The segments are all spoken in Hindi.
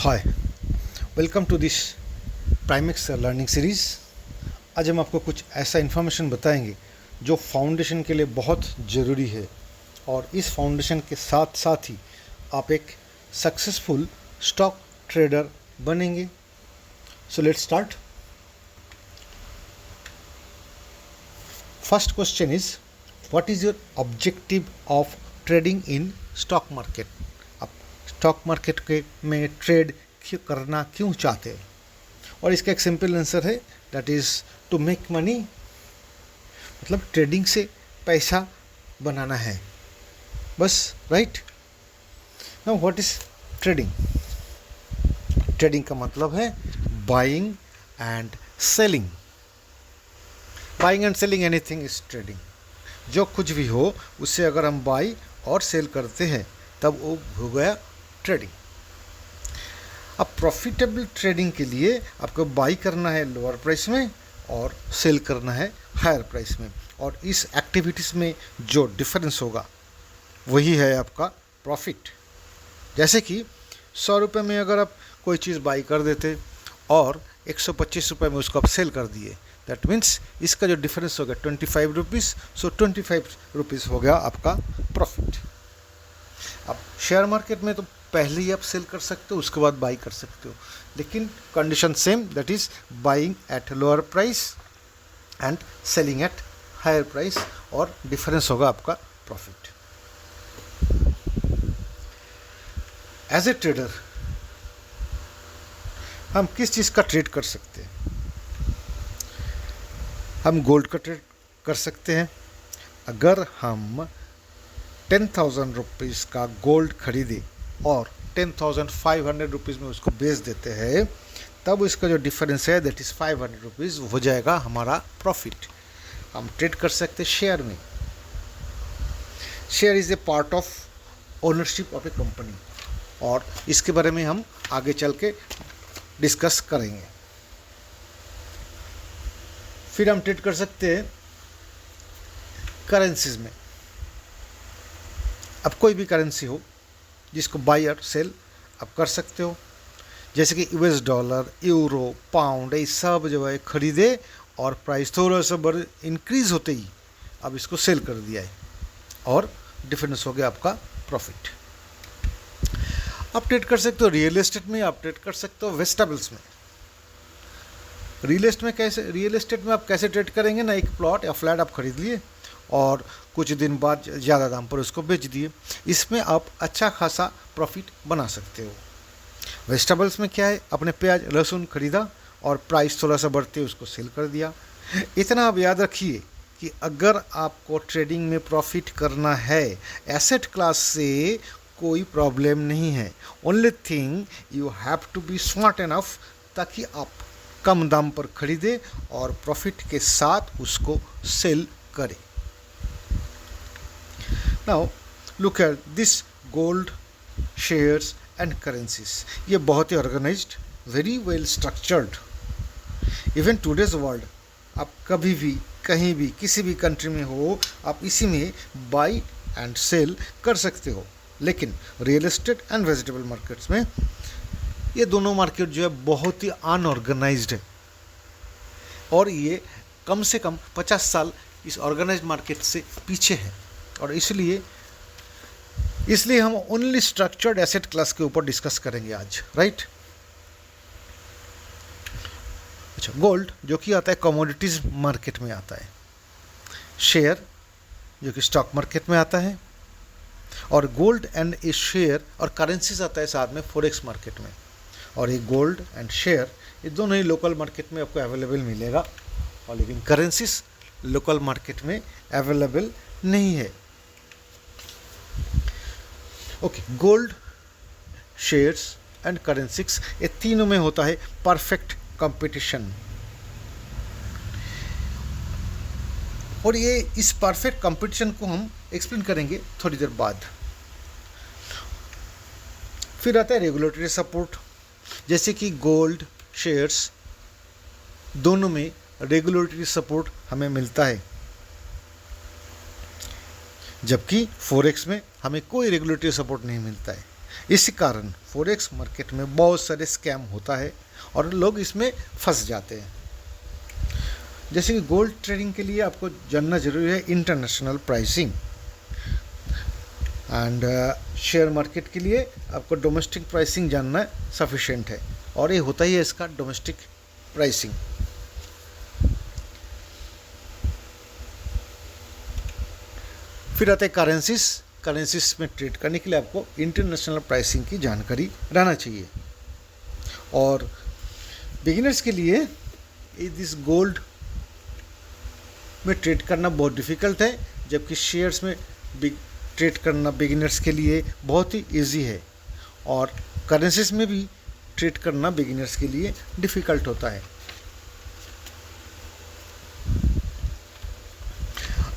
Hi, welcome to this Primex learning series. आज हम आपको कुछ ऐसा इन्फॉर्मेशन बताएंगे जो फाउंडेशन के लिए बहुत ज़रूरी है और इस फाउंडेशन के साथ साथ ही आप एक सक्सेसफुल स्टॉक ट्रेडर बनेंगे। So let's start. First question is, what is your objective of trading in stock market? आप स्टॉक मार्केट के में ट्रेड करना क्यों चाहते हैं? और इसका एक सिंपल आंसर है, that is to make money. मतलब ट्रेडिंग से पैसा बनाना है बस, right? Now what is trading? Trading का मतलब है buying and selling. Buying and selling anything is trading. जो कुछ भी हो उससे अगर हम बाई और सेल करते हैं तब वो हो गया ट्रेडिंग। अब प्रॉफिटेबल ट्रेडिंग के लिए आपको बाई करना है लोअर प्राइस में और सेल करना है हायर प्राइस में, और इस एक्टिविटीज़ में जो डिफरेंस होगा वही है आपका प्रॉफिट। जैसे कि 100 रुपये में अगर आप कोई चीज़ बाई कर देते और 125 रुपये में उसको आप सेल कर दिए, दैट मीन्स इसका जो डिफरेंस हो गया 25 रुपीज़। सो 25 रुपीज़ हो गया आपका प्रॉफिट। अब शेयर मार्केट में तो पहले ही आप सेल कर सकते हो, उसके बाद बाई कर सकते हो, लेकिन condition same, that is buying at lower price and selling at higher price, और डिफरेंस होगा आपका प्रॉफिट। एज ए ट्रेडर हम किस चीज़ का ट्रेड कर सकते हैं? हम गोल्ड का ट्रेड कर सकते हैं। अगर हम 10,000 रुपीज़ का गोल्ड खरीदे और 10,500 रुपीज़ में उसको बेच देते हैं, तब इसका जो डिफरेंस है दैट इज़ 500 रुपीज़ हो जाएगा हमारा प्रॉफिट। हम ट्रेड कर सकते हैं शेयर में। Share is a part of ownership of A company, और इसके बारे में हम आगे चल के डिस्कस करेंगे। फिर हम ट्रेड कर सकते हैं करेंसीज में। अब कोई भी करेंसी हो जिसको बाई और सेल आप कर सकते हो, जैसे कि यूएस डॉलर, यूरो, पाउंड, ये सब जो है खरीदे और प्राइस थोड़ा सा इंक्रीज होते ही अब इसको सेल कर दिया है, और डिफरेंस हो गया आपका प्रॉफिट। आप ट्रेड कर सकते हो रियल एस्टेट में, आप ट्रेड कर सकते हो वेजिटेबल्स में। रियल एस्टेट में आप कैसे ट्रेड करेंगे ना, एक प्लॉट या फ्लैट आप खरीद लिए और कुछ दिन बाद ज़्यादा दाम पर उसको बेच दिए, इसमें आप अच्छा खासा प्रॉफिट बना सकते हो। वेजिटेबल्स में क्या है, अपने प्याज लहसुन खरीदा और प्राइस थोड़ा सा बढ़ते उसको सेल कर दिया। इतना आप याद रखिए कि अगर आपको ट्रेडिंग में प्रॉफिट करना है, एसेट क्लास से कोई प्रॉब्लम नहीं है। Only thing you have to be smart enough ताकि आप कम दाम पर खरीदे और प्रॉफिट के साथ उसको सेल करें। Now look at this gold, shares and currencies. ये बहुत ही organised, very well structured. Even today's world, आप कभी भी कहीं भी किसी भी कंट्री में हो, आप इसी में बाई एंड सेल कर सकते हो। लेकिन real estate and vegetable markets में ये दोनों मार्केट जो है बहुत ही अनऑर्गेनाइज्ड है, और ये कम से कम 50 साल इस ऑर्गेनाइज्ड मार्केट से पीछे है। और इसलिए हम ओनली स्ट्रक्चर्ड एसेट क्लास के ऊपर डिस्कस करेंगे आज, राइट? अच्छा, गोल्ड जो कि आता है कमोडिटीज मार्केट में आता है, शेयर जो कि स्टॉक मार्केट में आता है, और गोल्ड एंड ए शेयर और करेंसीज आता है साथ में फॉरेक्स मार्केट में। और ये गोल्ड एंड शेयर ये दोनों ही लोकल मार्केट में आपको अवेलेबल मिलेगा, और लेकिन करेंसीज लोकल मार्केट में अवेलेबल नहीं है। Okay, gold, shares and currencies, ये तीनों में होता है परफेक्ट कंपटीशन, और ये इस परफेक्ट कंपटीशन को हम एक्सप्लेन करेंगे थोड़ी देर बाद। फिर आता है रेगुलेटरी सपोर्ट, जैसे कि गोल्ड, शेयर्स दोनों में रेगुलेटरी सपोर्ट हमें मिलता है, जबकि फॉरेक्स में हमें कोई रेगुलेटरी सपोर्ट नहीं मिलता है। इसी कारण फॉरेक्स मार्केट में बहुत सारे स्कैम होता है और लोग इसमें फंस जाते हैं। जैसे कि गोल्ड ट्रेडिंग के लिए आपको जानना जरूरी है international pricing, and share market के लिए आपको डोमेस्टिक प्राइसिंग जानना सफिशिएंट है, और ये होता ही है इसका डोमेस्टिक प्राइसिंग। फिर आते हैं करेंसीज में ट्रेड करने के लिए आपको इंटरनेशनल प्राइसिंग की जानकारी रहना चाहिए। और बिगिनर्स के लिए दिस गोल्ड में ट्रेड करना बहुत डिफ़िकल्ट है, जबकि शेयर्स में ट्रेड करना बिगिनर्स के लिए बहुत ही इजी है, और करेंसीज में भी ट्रेड करना बिगिनर्स के लिए डिफ़िकल्ट होता है।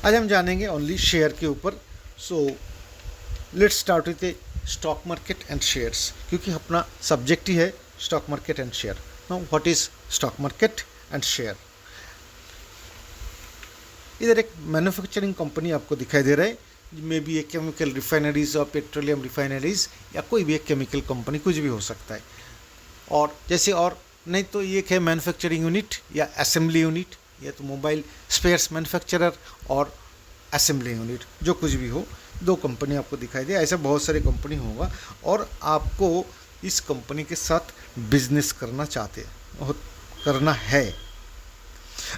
आज हम जानेंगे ओनली शेयर के ऊपर। So let's start with A stock market and shares, क्योंकि अपना सब्जेक्ट ही है stock market and share. Now what is stock market and share? इधर एक मैन्युफैक्चरिंग कंपनी आपको दिखाई दे रहा है, में भी एक केमिकल रिफाइनरीज और पेट्रोलियम रिफाइनरीज या कोई भी एक केमिकल कंपनी, कुछ भी हो सकता है। और जैसे और नहीं तो ये है मैन्युफैक्चरिंग यूनिट या असेंबली यूनिट, या तो मोबाइल स्पेयर्स मैन्युफैक्चरर और असेंबली यूनिट, जो कुछ भी हो, दो कंपनी आपको दिखाई दे। ऐसे बहुत सारी कंपनी होगा और आपको इस कंपनी के साथ बिजनेस करना है।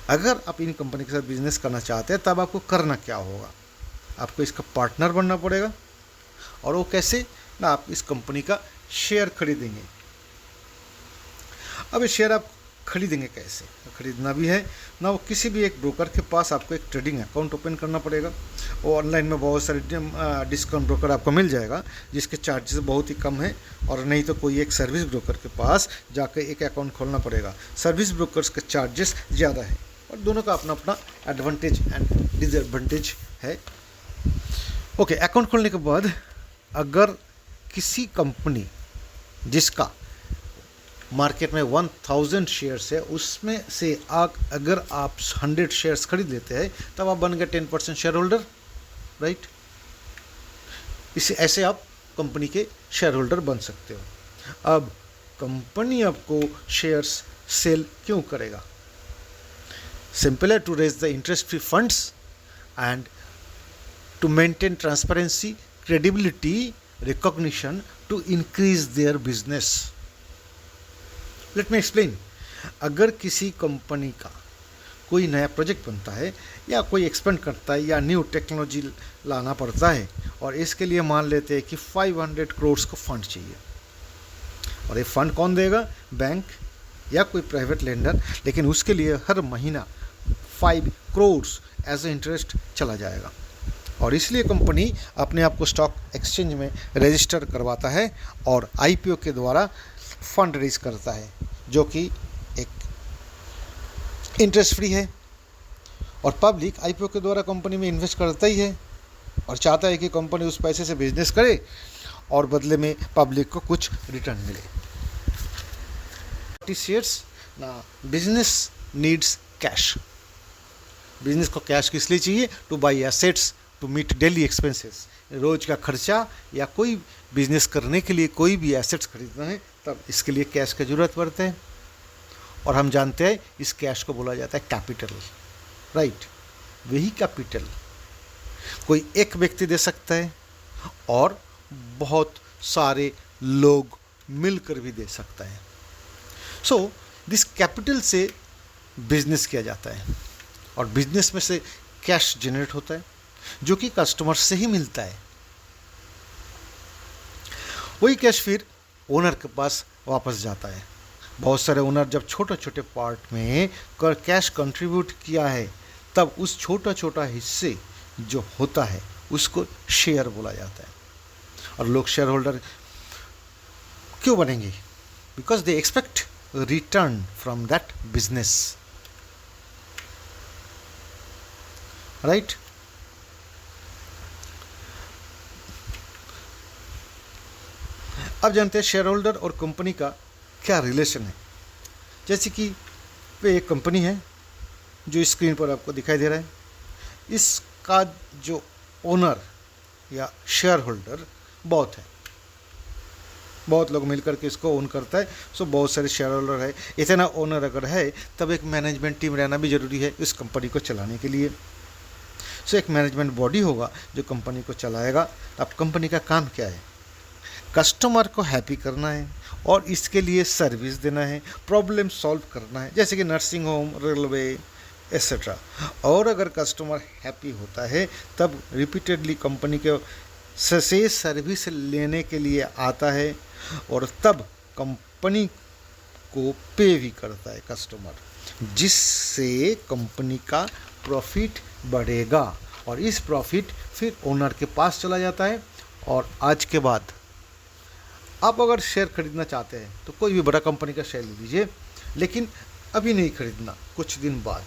अगर आप इन कंपनी के साथ बिजनेस करना चाहते हैं तब आपको करना क्या होगा? आपको इसका पार्टनर बनना पड़ेगा। और वो कैसे? ना, आप इस कंपनी का शेयर खरीदेंगे। अब ये शेयर आप खरीदेंगे कैसे? खरीदना भी है ना, वो किसी भी एक ब्रोकर के पास आपको एक ट्रेडिंग अकाउंट ओपन करना पड़ेगा। वो ऑनलाइन में बहुत सारे डिस्काउंट ब्रोकर आपको मिल जाएगा जिसके चार्जेस बहुत ही कम है, और नहीं तो कोई एक सर्विस ब्रोकर के पास जाकर एक अकाउंट खोलना पड़ेगा। सर्विस ब्रोकर्स के चार्जेस ज़्यादा है, और दोनों का अपना अपना एडवांटेज एंड डिसएडवांटेज है। ओके, अकाउंट खोलने के बाद अगर किसी कंपनी जिसका मार्केट में 1000 शेयर्स है, उसमें से अगर आप 100 शेयर्स खरीद लेते हैं तब आप बन गए 10% शेयर होल्डर, राइट? इसे ऐसे आप कंपनी के शेयर होल्डर बन सकते हो। अब कंपनी आपको शेयर्स सेल क्यों करेगा? सिंपल है, to raise the interest free funds and to maintain transparency, credibility, recognition, to increase their business. Let me explain. अगर किसी कंपनी का कोई नया प्रोजेक्ट बनता है या कोई एक्सपेंड करता है या न्यू टेक्नोलॉजी लाना पड़ता है, और इसके लिए मान लेते हैं कि 500 करोड़ को फंड चाहिए, और ये फंड कौन देगा? बैंक या कोई प्राइवेट लेंडर। लेकिन उसके लिए हर महीना 5 करोड़ एज ए इंटरेस्ट चला जाएगा, और इसलिए कंपनी अपने आप को स्टॉक एक्सचेंज में रजिस्टर करवाता है और आईपीओ के द्वारा फंड रेज करता है, जो कि एक इंटरेस्ट फ्री है। और पब्लिक आईपीओ के द्वारा कंपनी में इन्वेस्ट करता ही है और चाहता है कि कंपनी उस पैसे से बिजनेस करे और बदले में पब्लिक को कुछ रिटर्न मिले। शेयर्स ना, बिजनेस नीड्स कैश। बिजनेस को कैश किस लिए चाहिए? To buy assets, to meet daily expenses. रोज का खर्चा या कोई बिजनेस करने के लिए कोई भी एसेट्स खरीदना है तब इसके लिए कैश की ज़रूरत पड़ती है, और हम जानते हैं इस कैश को बोला जाता है कैपिटल, राइट? वही कैपिटल कोई एक व्यक्ति दे सकता है और बहुत सारे लोग मिलकर भी दे सकता है। सो दिस कैपिटल से बिजनेस किया जाता है, और बिजनेस में से कैश जनरेट होता है जो कि कस्टमर से ही मिलता है। वही कैश फिर ओनर के पास वापस जाता है। बहुत सारे ओनर जब छोटे छोटे पार्ट में कैश कंट्रीब्यूट किया है तब उस छोटा छोटा हिस्से जो होता है उसको शेयर बोला जाता है। और लोग शेयर होल्डर क्यों बनेंगे? Because they expect return from that business, right? अब जानते हैं शेयर होल्डर और कंपनी का क्या रिलेशन है। जैसे कि वे एक कंपनी है जो स्क्रीन पर आपको दिखाई दे रहा है, इसका जो ओनर या शेयर होल्डर बहुत है, बहुत लोग मिलकर के इसको ओन करता है। सो बहुत सारे शेयर होल्डर है। इतना ओनर अगर है तब एक मैनेजमेंट टीम रहना भी ज़रूरी है इस कंपनी को चलाने के लिए। सो एक मैनेजमेंट बॉडी होगा जो कंपनी को चलाएगा। अब कंपनी का काम क्या है? कस्टमर को हैप्पी करना है और इसके लिए सर्विस देना है, प्रॉब्लम सॉल्व करना है, जैसे कि नर्सिंग होम, रेलवे एक्सेट्रा। और अगर कस्टमर हैप्पी होता है तब रिपीटेडली कंपनी के से सर्विस लेने के लिए आता है और तब कंपनी को पे भी करता है कस्टमर, जिससे कंपनी का प्रॉफिट बढ़ेगा और इस प्रॉफिट फिर ओनर के पास चला जाता है। और आज के बाद आप अगर शेयर खरीदना चाहते हैं तो कोई भी बड़ा कंपनी का शेयर ले लीजिए, लेकिन अभी नहीं खरीदना, कुछ दिन बाद।